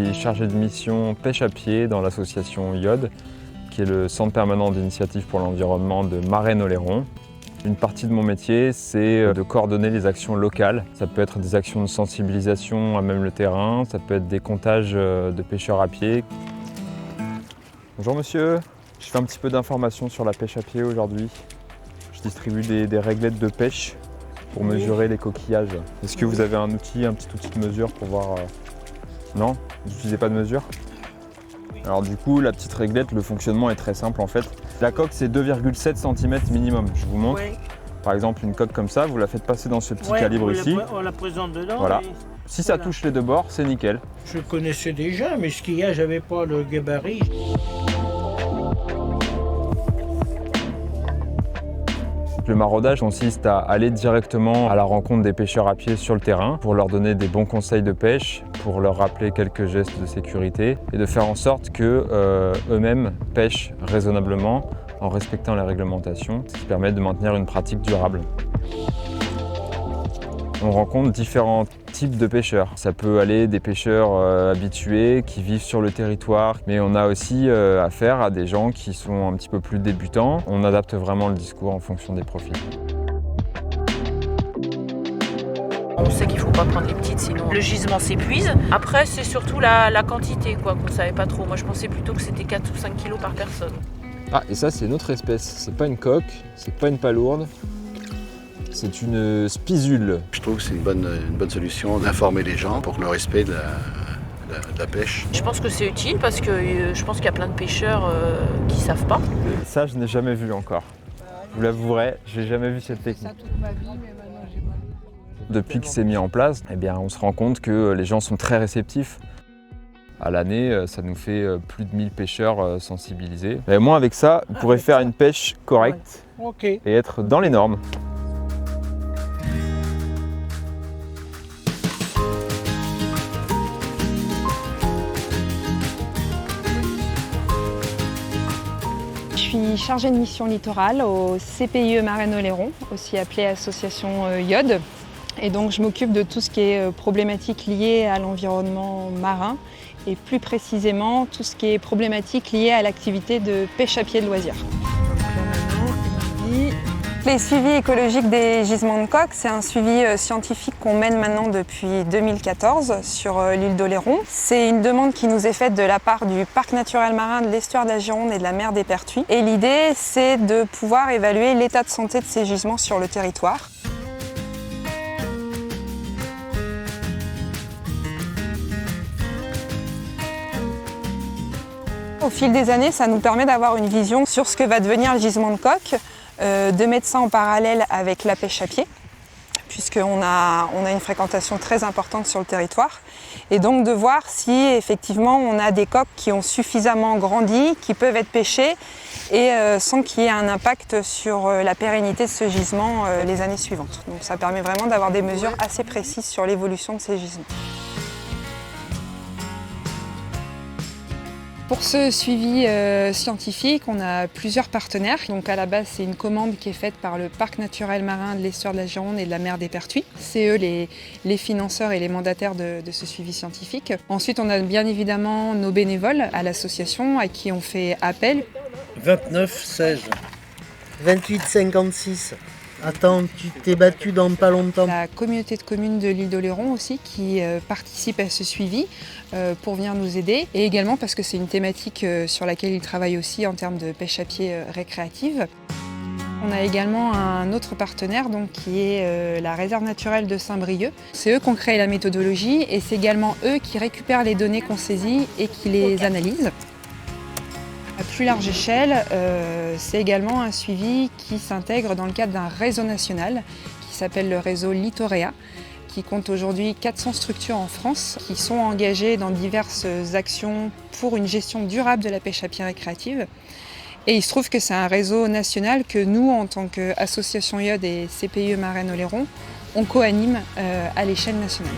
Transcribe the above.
suis chargé de mission pêche à pied dans l'association IOD, qui est le centre permanent d'initiative pour l'environnement de Marennes-Oléron. Une partie de mon métier, c'est de coordonner les actions locales. Ça peut être des actions de sensibilisation à même le terrain, ça peut être des comptages de pêcheurs à pied. Bonjour monsieur, je fais un petit peu d'informations sur la pêche à pied aujourd'hui. Je distribue des réglettes de pêche pour mesurer les coquillages. Est-ce que vous avez un petit outil de mesure pour voir... Non? Vous n'utilisez pas de mesure? Alors du coup, la petite réglette, le fonctionnement est très simple en fait. La coque, c'est 2,7 cm minimum. Je vous montre. Oui. Par exemple, une coque comme ça, vous la faites passer dans ce petit calibre ici. On la présente dedans. Voilà. Si ça touche les deux bords, c'est nickel. Je le connaissais déjà, mais ce qu'il y a, j'avais pas le gabarit. Le maraudage consiste à aller directement à la rencontre des pêcheurs à pied sur le terrain pour leur donner des bons conseils de pêche, pour leur rappeler quelques gestes de sécurité et de faire en sorte qu'eux-mêmes pêchent raisonnablement en respectant les réglementations, ce qui permet de maintenir une pratique durable. On rencontre différents types de pêcheurs. Ça peut aller des pêcheurs habitués qui vivent sur le territoire, mais on a aussi affaire à des gens qui sont un petit peu plus débutants. On adapte vraiment le discours en fonction des profils. On sait qu'il ne faut pas prendre les petites, sinon le gisement s'épuise. Après, c'est surtout la quantité qu'on ne savait pas trop. Moi, je pensais plutôt que c'était 4 ou 5 kilos par personne. Ah, et ça, c'est une autre espèce. C'est pas une coque, c'est pas une palourde. C'est une spisule. Je trouve que c'est une bonne solution d'informer les gens pour le respect de la pêche. Je pense que c'est utile parce que je pense qu'il y a plein de pêcheurs qui ne savent pas. Ça, je n'ai jamais vu encore. Je vous l'avouerai, j'ai jamais vu cette technique. Ça toute ma vie, mais maintenant j'ai mal. Depuis que c'est mis en place, eh bien, on se rend compte que les gens sont très réceptifs. À l'année, ça nous fait plus de 1000 pêcheurs sensibilisés. Et moi, avec ça, vous pourrez faire une pêche correcte et être dans les normes. Je suis chargée de mission littorale au CPIE Marennes-Oléron, aussi appelé association IOD. Et donc je m'occupe de tout ce qui est problématique liée à l'environnement marin et plus précisément tout ce qui est problématique liée à l'activité de pêche à pied de loisirs. Les suivis écologiques des gisements de coques, c'est un suivi scientifique qu'on mène maintenant depuis 2014 sur l'île d'Oléron. C'est une demande qui nous est faite de la part du Parc naturel marin de l'estuaire de la Gironde et de la mer des Pertuis. Et l'idée, c'est de pouvoir évaluer l'état de santé de ces gisements sur le territoire. Au fil des années, ça nous permet d'avoir une vision sur ce que va devenir le gisement de coque, de mettre ça en parallèle avec la pêche à pied, puisqu'on a une fréquentation très importante sur le territoire, et donc de voir si effectivement on a des coques qui ont suffisamment grandi, qui peuvent être pêchées, et sans qu'il y ait un impact sur la pérennité de ce gisement les années suivantes. Donc ça permet vraiment d'avoir des mesures assez précises sur l'évolution de ces gisements. Pour ce suivi scientifique, on a plusieurs partenaires. Donc à la base, c'est une commande qui est faite par le Parc naturel marin de l'estuaire de la Gironde et de la mer des Pertuis. C'est eux les financeurs et les mandataires de ce suivi scientifique. Ensuite, on a bien évidemment nos bénévoles à l'association à qui on fait appel. 29, 16, 28, 56. Attends, tu t'es battu dans pas longtemps. La communauté de communes de l'île d'Oléron aussi qui participe à ce suivi pour venir nous aider. Et également parce que c'est une thématique sur laquelle ils travaillent aussi en termes de pêche à pied récréative. On a également un autre partenaire donc, qui est la réserve naturelle de Saint-Brieuc. C'est eux qui ont créé la méthodologie et c'est également eux qui récupèrent les données qu'on saisit et qui les analysent. À plus large échelle, c'est également un suivi qui s'intègre dans le cadre d'un réseau national qui s'appelle le réseau Littoréa, qui compte aujourd'hui 400 structures en France qui sont engagées dans diverses actions pour une gestion durable de la pêche à pied récréative. Et il se trouve que c'est un réseau national que nous, en tant qu'association IOD et CPIE Marennes-Oléron, on co-anime à l'échelle nationale.